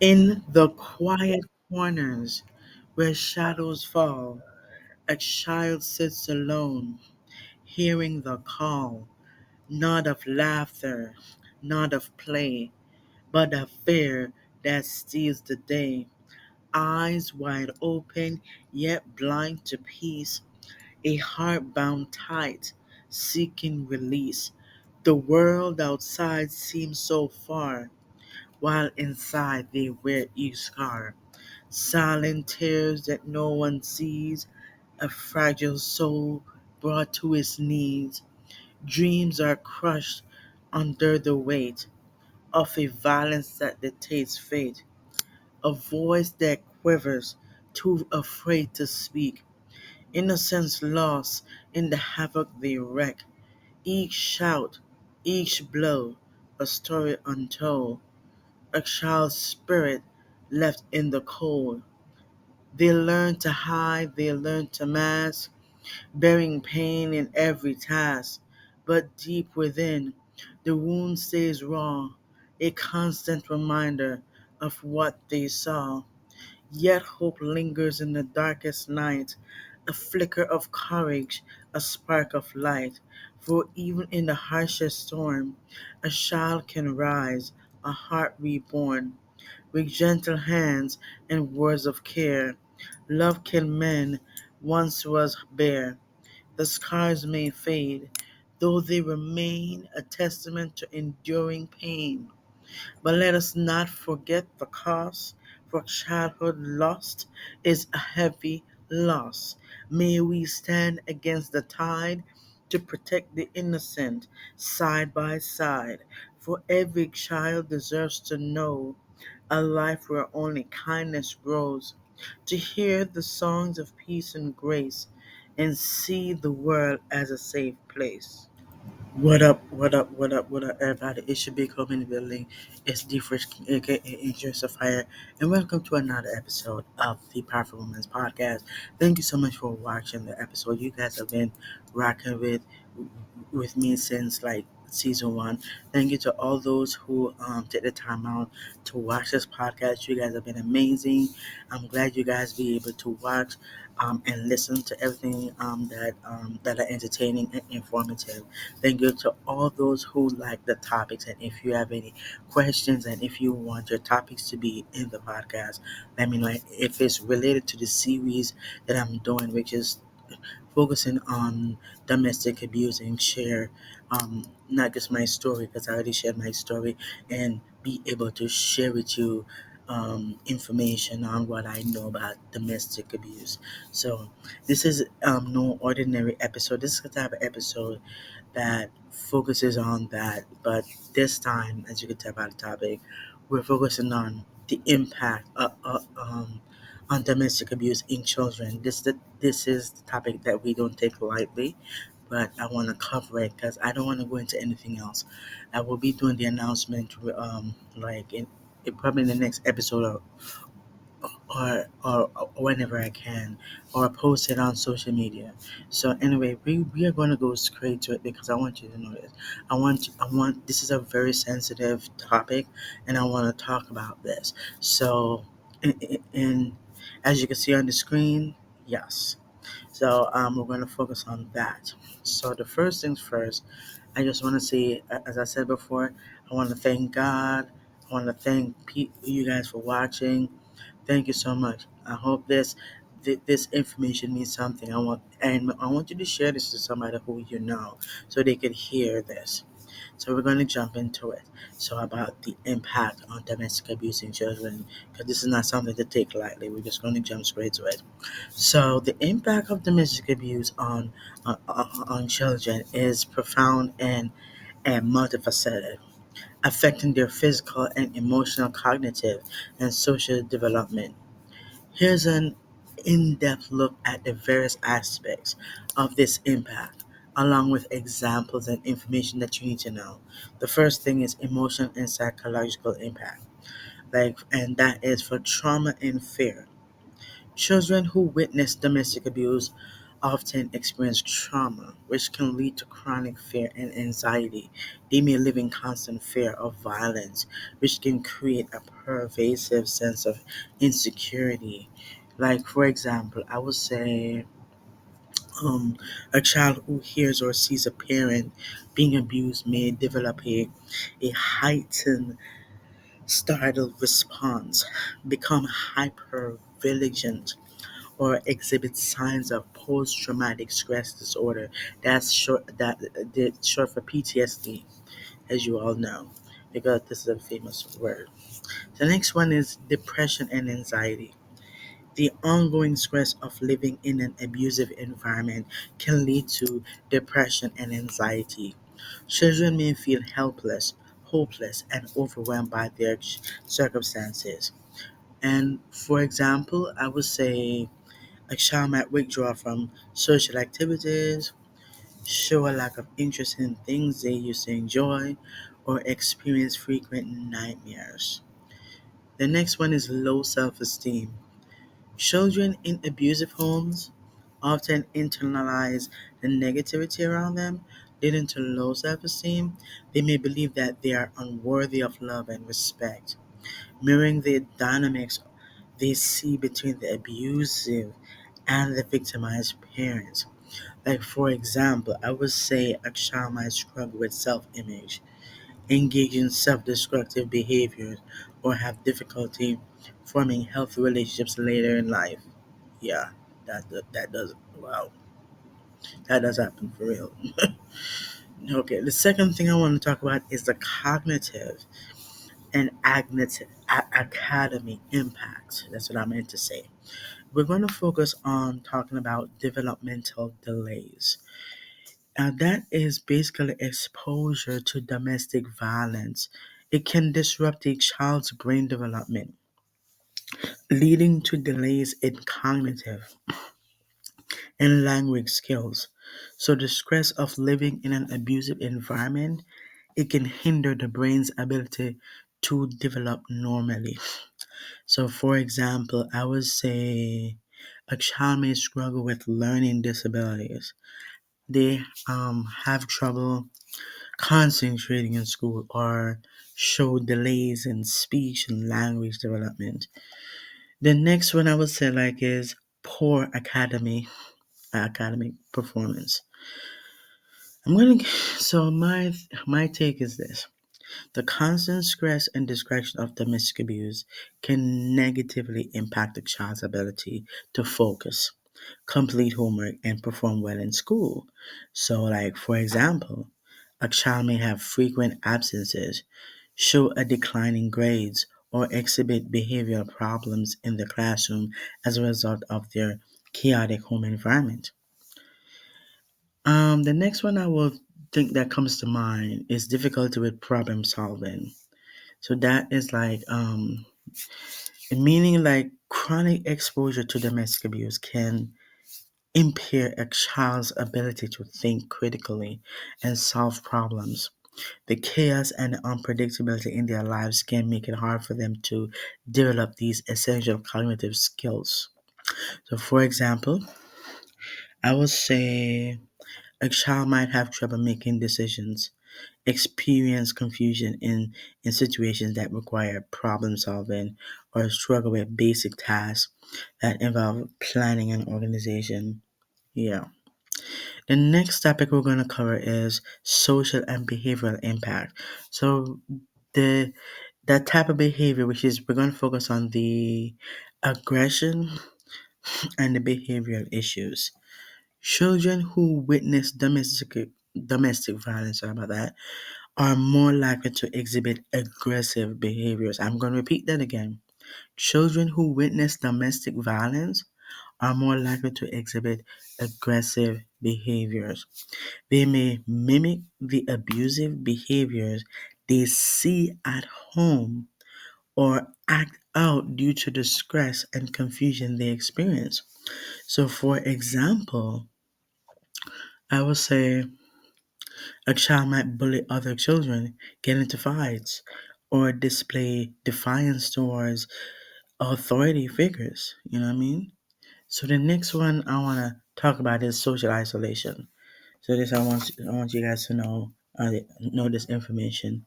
In the quiet corners where shadows fall, a child sits alone, hearing the call, not of laughter, not of play, but of fear that steals the day. Eyes wide open, yet blind to peace, a heart bound tight, seeking release. The world outside seems so far, while inside they wear each scar. Silent tears that no one sees, a fragile soul brought to its knees. Dreams are crushed under the weight of a violence that dictates fate, a voice that quivers, too afraid to speak. Innocence lost in the havoc they wreak. Each shout, each blow, a story untold, a child's spirit left in the cold. They learn to hide, they learn to mask, bearing pain in every task. But deep within, the wound stays raw, a constant reminder of what they saw. Yet hope lingers in the darkest night, a flicker of courage, a spark of light. For even in the harshest storm, a child can rise, a heart reborn. With gentle hands and words of care, love can mend once was bare. The scars may fade, though they remain a testament to enduring pain. But let us not forget the cost, for childhood lost is a heavy loss. May we stand against the tide to protect the innocent side by side, for every child deserves to know a life where only kindness grows, to hear the songs of peace and grace, and see the world as a safe place. What up, what up, what up, what up, everybody? It should be coming in the building. It's D Fresh, aka Angels of Fire, and welcome to another episode of the Powerful Women's Podcast. Thank you so much for watching the episode. You guys have been rocking with me since like season one. Thank you to all those who take the time out to watch this podcast. You guys have been amazing. I'm glad you guys be able to watch and listen to everything that are entertaining and informative. Thank you to all those who like the topics. And if you have any questions and if you want your topics to be in the podcast, let me know. If it's related to the series that I'm doing, which is focusing on domestic abuse, and share not just my story, because I already shared my story, and be able to share with you information on what I know about domestic abuse. So this is no ordinary episode. This is the type of episode that focuses on that, but this time, as you can tell by the topic, we're focusing on the impact on domestic abuse in children. This is the topic that we don't take lightly, but I want to cover it because I don't want to go into anything else. I will be doing the announcement probably in the next episode, or whenever I can, or post it on social media. So anyway, we are going to go straight to it because I want you to know this. I want this is a very sensitive topic, and I want to talk about this. So, in as you can see on the screen, yes. So we're going to focus on that. So the first things first, I just want to say, as I said before, I want to thank God. I want to thank you guys for watching. Thank you so much. I hope this information means something. I want you to share this to somebody who you know, so they could hear this. So we're going to jump into it. So about the impact on domestic abuse in children, because this is not something to take lightly. We're just going to jump straight to it. So the impact of domestic abuse on children is profound and multifaceted, affecting their physical and emotional, cognitive, and social development. Here's an in depth look at the various aspects of this impact, along with examples and information that you need to know. The first thing is emotional and psychological impact, and that is for trauma and fear. Children who witness domestic abuse often experience trauma, which can lead to chronic fear and anxiety. They may live in constant fear of violence, which can create a pervasive sense of insecurity. Like, for example, I would say a child who hears or sees a parent being abused may develop a heightened startled response, become hyper vigilant, or exhibit signs of post-traumatic stress disorder. That's short for PTSD, as you all know, because this is a famous word. The next one is depression and anxiety. The ongoing stress of living in an abusive environment can lead to depression and anxiety. Children may feel helpless, hopeless, and overwhelmed by their circumstances. And for example, I would say a child might withdraw from social activities, show a lack of interest in things they used to enjoy, or experience frequent nightmares. The next one is low self esteem. Children in abusive homes often internalize the negativity around them, leading to low self esteem. They may believe that they are unworthy of love and respect, mirroring the dynamics they see between the abusive and the victimized parents. Like, for example, I would say a child might struggle with self image, engage in self destructive behaviors, or have difficulty forming healthy relationships later in life. Yeah, that does, wow, that does happen for real. Okay, the second thing I want to talk about is the cognitive and academy impact. That's what I meant to say. We're going to focus on talking about developmental delays. That is basically exposure to domestic violence. It can disrupt a child's brain development, leading to delays in cognitive and language skills. So the stress of living in an abusive environment, it can hinder the brain's ability to develop normally. So for example, I would say a child may struggle with learning disabilities. They have trouble concentrating in school or show delays in speech and language development. The next one I would say like is poor academic performance. I'm gonna so my take is this. The constant stress and distraction of domestic abuse can negatively impact a child's ability to focus, complete homework, and perform well in school. So, like for example, a child may have frequent absences, show a decline in grades, or exhibit behavioral problems in the classroom as a result of their chaotic home environment. The next one I will think that comes to mind is difficulty with problem solving. So that is like meaning like chronic exposure to domestic abuse can impair a child's ability to think critically and solve problems. The chaos and unpredictability in their lives can make it hard for them to develop these essential cognitive skills. So, for example, I would say a child might have trouble making decisions, experience confusion in situations that require problem solving, or struggle with basic tasks that involve planning and organization. Yeah. The next topic we're going to cover is social and behavioral impact. So the that type of behavior, which is we're going to focus on the aggression and the behavioral issues. Children who witness domestic violence, sorry about that, are more likely to exhibit aggressive behaviors. I'm going to repeat that again. Children who witness domestic violence are more likely to exhibit aggressive behaviors. They may mimic the abusive behaviors they see at home or act out due to the stress and confusion they experience. So, for example, I would say a child might bully other children, get into fights, or display defiance towards authority figures. You know what I mean? So, the next one I want to talk about is social isolation. So this I want you guys to know this information.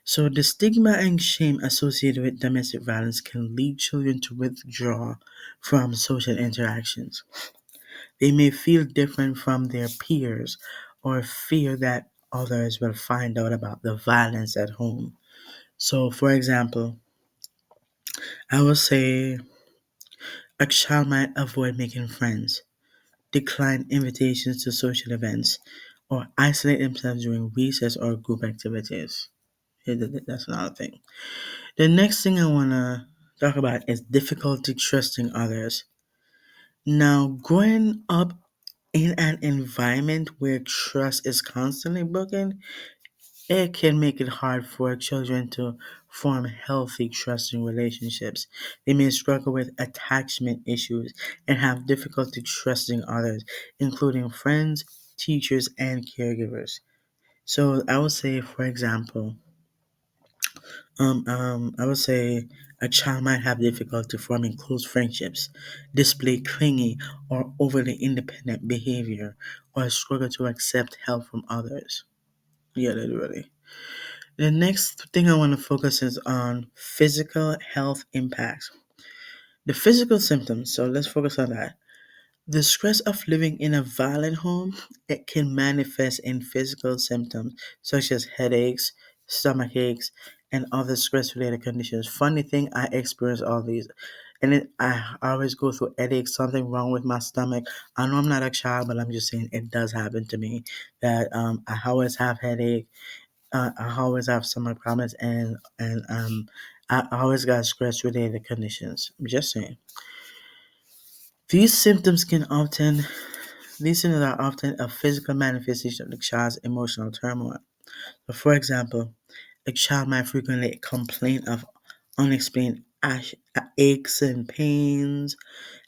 So the stigma and shame associated with domestic violence can lead children to withdraw from social interactions. They may feel different from their peers or fear that others will find out about the violence at home. So, for example, I will say a child might avoid making friends, decline invitations to social events, or isolate themselves during recess or group activities. That's another thing. The next thing I want to talk about is difficulty trusting others. Now, growing up in an environment where trust is constantly broken, it can make it hard for children to form healthy, trusting relationships. They may struggle with attachment issues and have difficulty trusting others, including friends, teachers, and caregivers. So, I would say, for example, I would say a child might have difficulty forming close friendships, display clingy or overly independent behavior, or struggle to accept help from others. Yeah, literally. The next thing I want to focus is on physical health impacts. The physical symptoms, so let's focus on that. The stress of living in a violent home, it can manifest in physical symptoms such as headaches, stomach aches, and other stress-related conditions. Funny thing, I experience all these, and I always go through headaches, something wrong with my stomach. I know I'm not a child, but I'm just saying it does happen to me. That I always have headache, I always have stomach problems, and I always got stress-related conditions. I'm just saying. These symptoms can often These symptoms are often a physical manifestation of the child's emotional turmoil. So, for example, a child might frequently complain of unexplained aches and pains,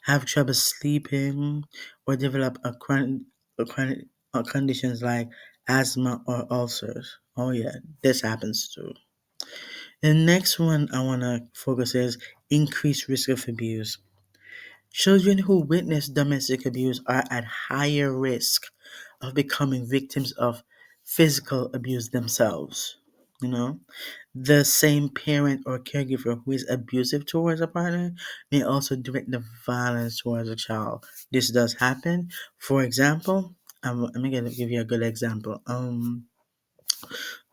have trouble sleeping, or develop a chronic conditions like asthma or ulcers. Oh yeah, this happens too. The next one I want to focus is increased risk of abuse. Children who witness domestic abuse are at higher risk of becoming victims of physical abuse themselves. You know, the same parent or caregiver who is abusive towards a partner may also direct the violence towards a child. This does happen. For example, let me give you a good example.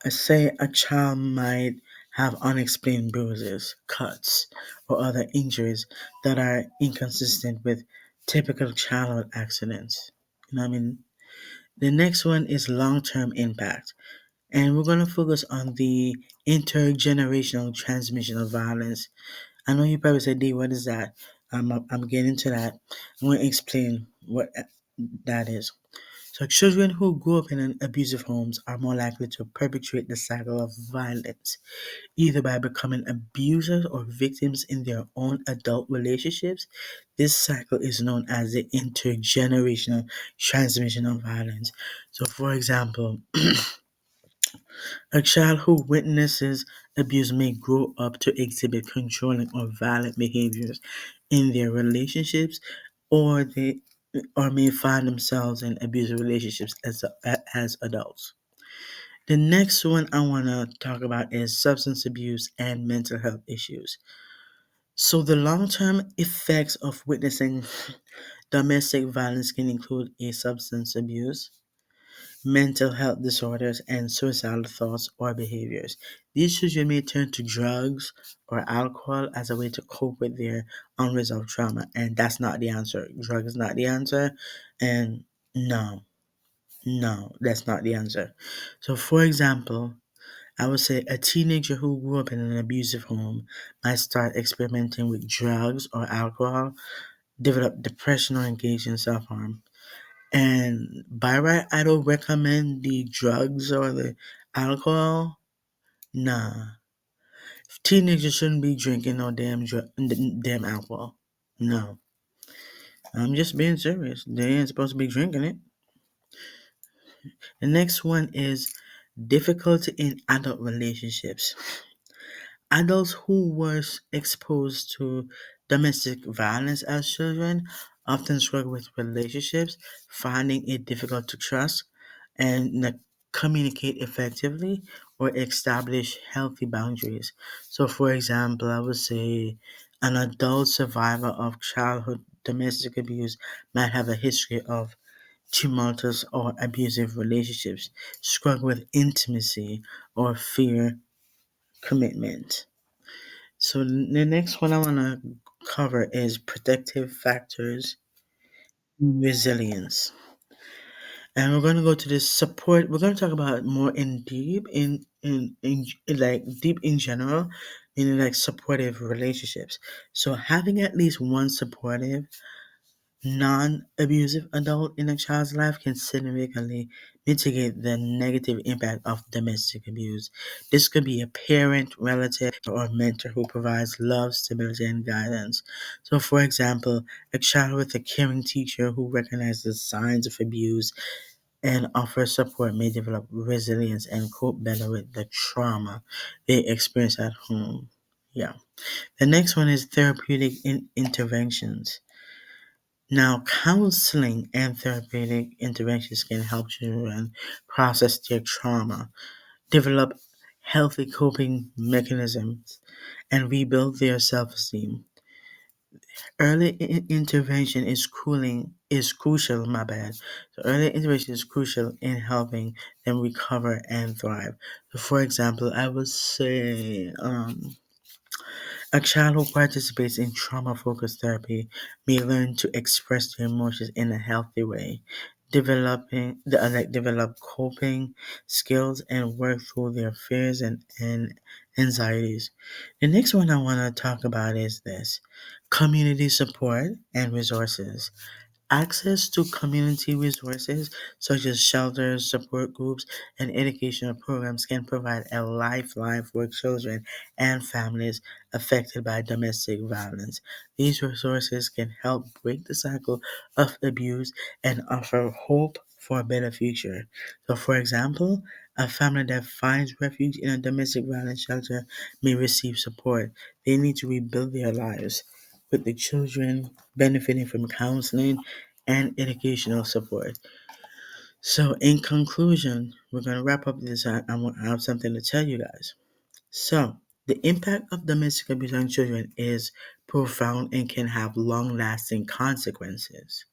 Say a child might have unexplained bruises, cuts, or other injuries that are inconsistent with typical childhood accidents. You know what I mean? The next one is long term impact. And we're going to focus on the intergenerational transmission of violence. I know you probably said, D, what is that? I'm getting to that. I'm going to explain what that is. So, children who grew up in an abusive homes are more likely to perpetuate the cycle of violence, either by becoming abusers or victims in their own adult relationships. This cycle is known as the intergenerational transmission of violence. So, for example, a child who witnesses abuse may grow up to exhibit controlling or violent behaviors in their relationships, or they or may find themselves in abusive relationships as adults. The next one I want to talk about is substance abuse and mental health issues. So, the long term effects of witnessing domestic violence can include a substance abuse, mental health disorders, and suicidal thoughts or behaviors. These children may turn to drugs or alcohol as a way to cope with their unresolved trauma, and that's not the answer. Drug is not the answer, and no, no, that's not the answer. So, for example, I would say a teenager who grew up in an abusive home might start experimenting with drugs or alcohol, develop depression, or engage in self harm. And by right, I don't recommend the drugs or the alcohol. Nah, teenagers shouldn't be drinking no damn alcohol. No, I'm just being serious. They ain't supposed to be drinking it. The next one is difficulty in adult relationships. Adults who were exposed to domestic violence as children often struggle with relationships, finding it difficult to trust and communicate effectively or establish healthy boundaries. So, for example, I would say an adult survivor of childhood domestic abuse might have a history of tumultuous or abusive relationships, struggle with intimacy, or fear commitment. So the next one I want to cover is protective factors, resilience. And we're going to go to this support. We're going to talk about more in deep in like deep in general, in like supportive relationships. So having at least one supportive non-abusive adult in a child's life can significantly mitigate the negative impact of domestic abuse. This could be a parent, relative, or mentor who provides love, stability, and guidance. So, for example, a child with a caring teacher who recognizes signs of abuse and offers support may develop resilience and cope better with the trauma they experience at home. Yeah. The next one is therapeutic interventions. Now, counseling and therapeutic interventions can help children process their trauma, develop healthy coping mechanisms, and rebuild their self-esteem. Early intervention is crucial. My bad. So early intervention is crucial in helping them recover and thrive. So for example, I would say a child who participates in trauma focused therapy may learn to express their emotions in a healthy way, develop coping skills and work through their fears and anxieties. The next one I want to talk about is this community support and resources. Access to community resources such as shelters, support groups, and educational programs can provide a lifeline for children and families affected by domestic violence. These resources can help break the cycle of abuse and offer hope for a better future. So, for example, a family that finds refuge in a domestic violence shelter may receive support. They need to rebuild their lives, with the children benefiting from counseling and educational support. So, in conclusion, we're going to wrap up this. I have something to tell you guys. So, the impact of domestic abuse on children is profound and can have long lasting consequences.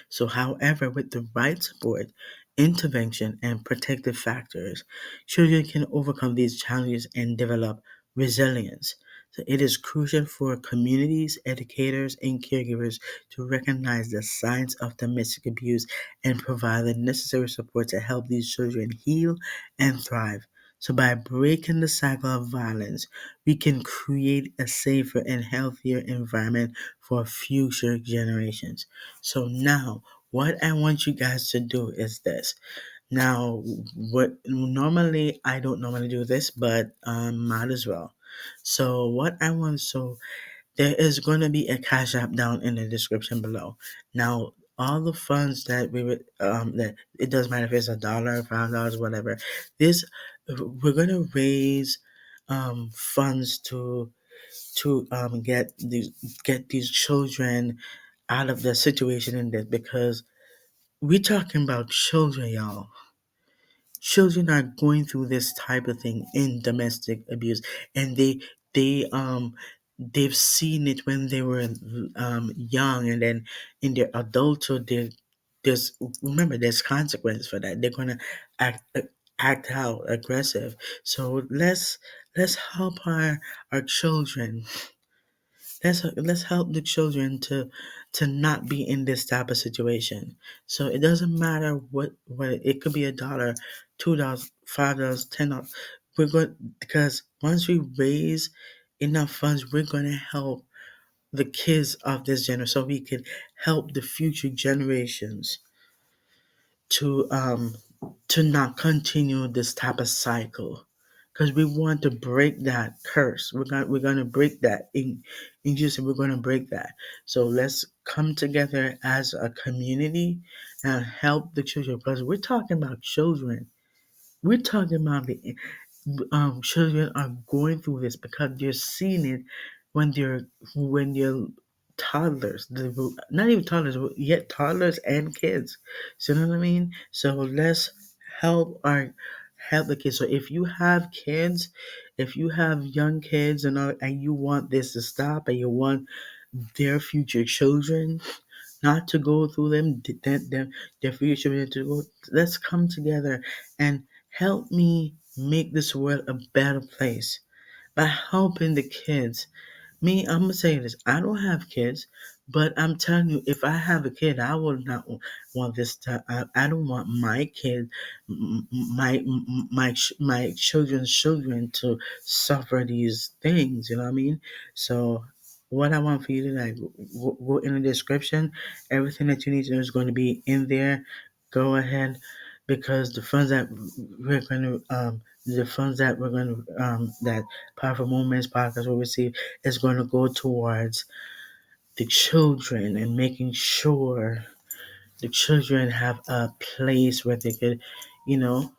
So, however, with the right support, intervention, and protective factors, children can overcome these challenges and develop resilience. So, it is crucial for communities, educators, and caregivers to recognize the signs of domestic abuse and provide the necessary support to help these children heal and thrive. So, by breaking the cycle of violence, we can create a safer and healthier environment for future generations. So now, what I want you guys to do is this. Now, what normally I don't normally do this, but might as well. So there is going to be a cash app down in the description below. Now, all the funds that we would that it doesn't matter if it's $1, $5, whatever. This we're going to raise funds to get these children out of the situation in this because we're talking about children, y'all. Children are going through this type of thing in domestic abuse, and they've seen it when they were young, and then in their adulthood, there's remember there's consequence for that. They're gonna act act out aggressive. So let's help our children. Let's help the children to not be in this type of situation. So it doesn't matter what it could be $1, $2, $5, $10. We're going because once we raise enough funds, we're going to help the kids of this generation, so we can help the future generations to um to not continue this type of cycle because we want to break that curse. We're gonna break that in Jesus. We're gonna break that. So let's come together as a community and help the children because we're talking about children. We're talking about the children are going through this because they're seeing it when they're toddlers, not even toddlers, yet toddlers and kids. So you know what I mean? So let's help our help the kids. So if you have kids, if you have young kids and all, and you want this to stop, and you want their future children not to go through their future children to go, let's come together and help me make this world a better place by helping the kids. Me, I'm gonna say this. I don't have kids, but I'm telling you, if I have a kid, I will not want this to. I don't want my kid, my children's children to suffer these things. You know what I mean? So, what I want for you to like, go in the description. Everything that you need to know is going to be in there. Go ahead, because the funds that we're going to that Powerful Moments podcast will receive is going to go towards the children and making sure the children have a place where they could, you know,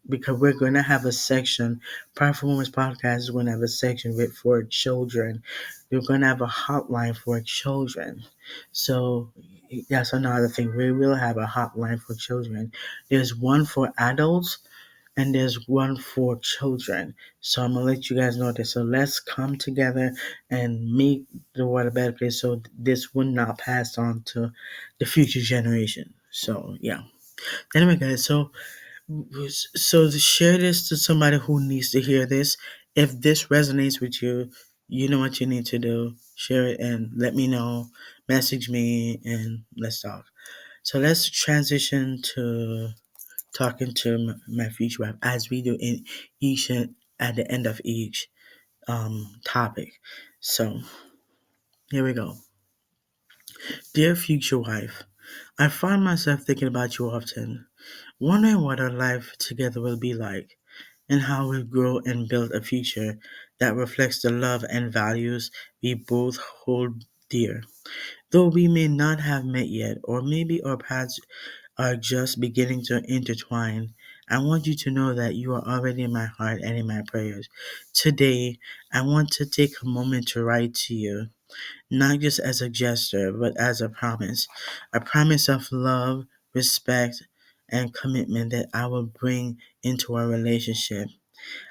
because we're going to have a section. Powerful Moments podcast is going to have a section for children. We're going to have a hotline for children. So that's another thing. We will have a hotline for children. There's one for adults and there's one for children. So I'm gonna let you guys know this. So let's come together and make the world a better place, so this will not pass on to the future generation. So yeah. Anyway, guys. So to share this to somebody who needs to hear this. If this resonates with you, you know what you need to do. Share it and let me know. Message me and let's talk. So let's transition to talking to my future wife as we do in each and at the end of each topic. So here we go. Dear future wife, I find myself thinking about you often, wondering what our life together will be like and how we'll grow and build a future that reflects the love and values we both hold dear. Though we may not have met yet, or maybe our paths are just beginning to intertwine, I want you to know that you are already in my heart and in my prayers. Today, I want to take a moment to write to you, not just as a gesture, but as a promise of love, respect, and commitment that I will bring into our relationship.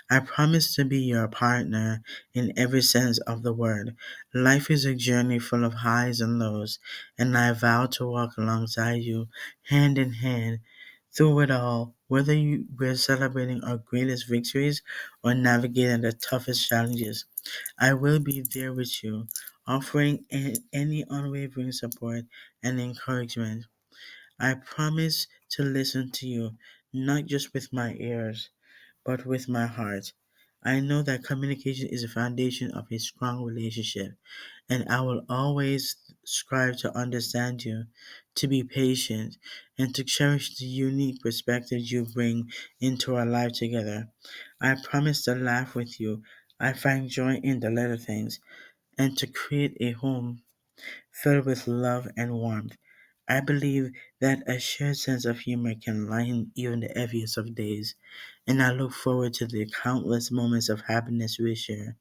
I promise to be your partner in every sense of the word. Life is a journey full of highs and lows, and I vow to walk alongside you, hand in hand, through it all, whether we're celebrating our greatest victories or navigating the toughest challenges. I will be there with you, offering any unwavering support and encouragement. I promise to listen to you, not just with my ears but with my heart. I know that communication is the foundation of a strong relationship, and I will always strive to understand you, to be patient, and to cherish the unique perspectives you bring into our life together. I promise to laugh with you. I find joy in the little things, and to create a home filled with love and warmth. I believe that a shared sense of humor can lighten even the heaviest of days, and I look forward to the countless moments of happiness we share.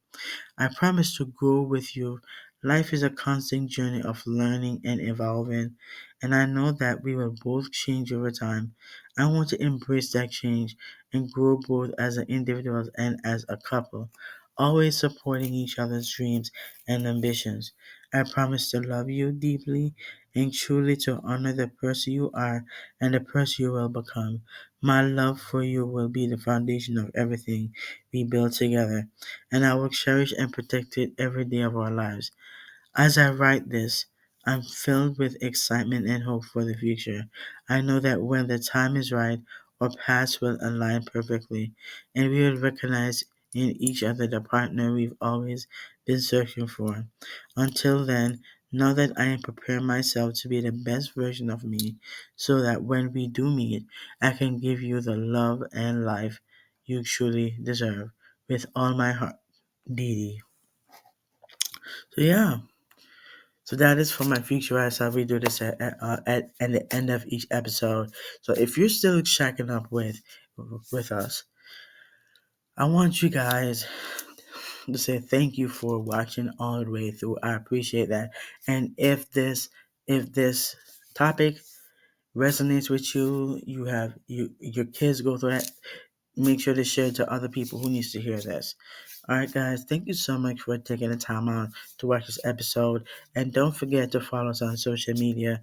I promise to grow with you. Life is a constant journey of learning and evolving, and I know that we will both change over time. I want to embrace that change and grow both as an individual and as a couple, always supporting each other's dreams and ambitions. I promise to love you deeply and truly to honor the person you are and the person you will become. My love for you will be the foundation of everything we build together, and I will cherish and protect it every day of our lives. As I write this, I'm filled with excitement and hope for the future. I know that when the time is right, our paths will align perfectly, and we will recognize in each other the partner we've always been searching for. Until then, know that I am preparing myself to be the best version of me, so that when we do meet, I can give you the love and life you truly deserve. With all my heart, Dee. So yeah. So that is for my future as how we do this at the end of each episode. So if you're still checking up with us, I want you guys to say thank you for watching all the way through. I appreciate that. And if this topic resonates with you, your kids go through that, make sure to share it to other people who needs to hear this. All right, guys, thank you so much for taking the time out to watch this episode. And don't forget to follow us on social media.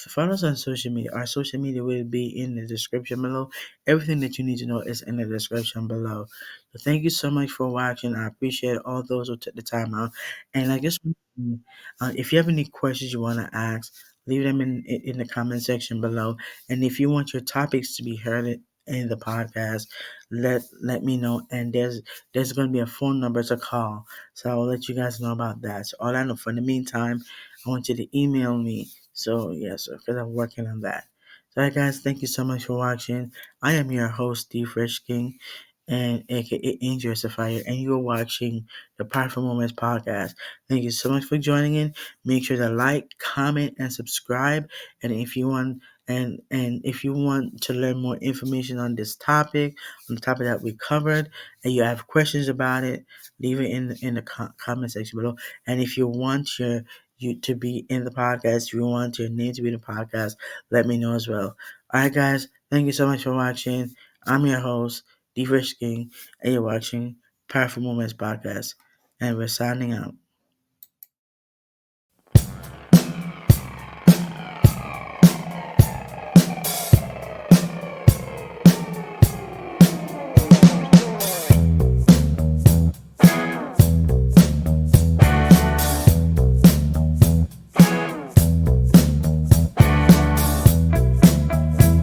Follow us on social media. Our social media will be in the description below. Everything that you need to know is in the description below. So thank you so much for watching. I appreciate all those who took the time out. And I just, if you have any questions you want to ask, leave them in the comment section below. And if you want your topics to be heard in the podcast, let me know. And there's going to be a phone number to call, so I'll let you guys know about that. So all I know, for the meantime, I want you to email me. So yes, because I'm working on that. So, all right, guys, thank you so much for watching. I am your host, D Fresh King, and aka Angel Sapphire, and you're watching the Powerful Moments podcast. Thank you so much for joining in. Make sure to like, comment, and subscribe. And if you want to learn more information on this topic, on the topic that we covered, and you have questions about it, leave it in the comment section below. And if you want you to be in the podcast, if you want your name to be in the podcast, let me know as well. All right, guys, thank you so much for watching. I'm your host, D Rich King, and you're watching Powerful Moments Podcast, and we're signing out.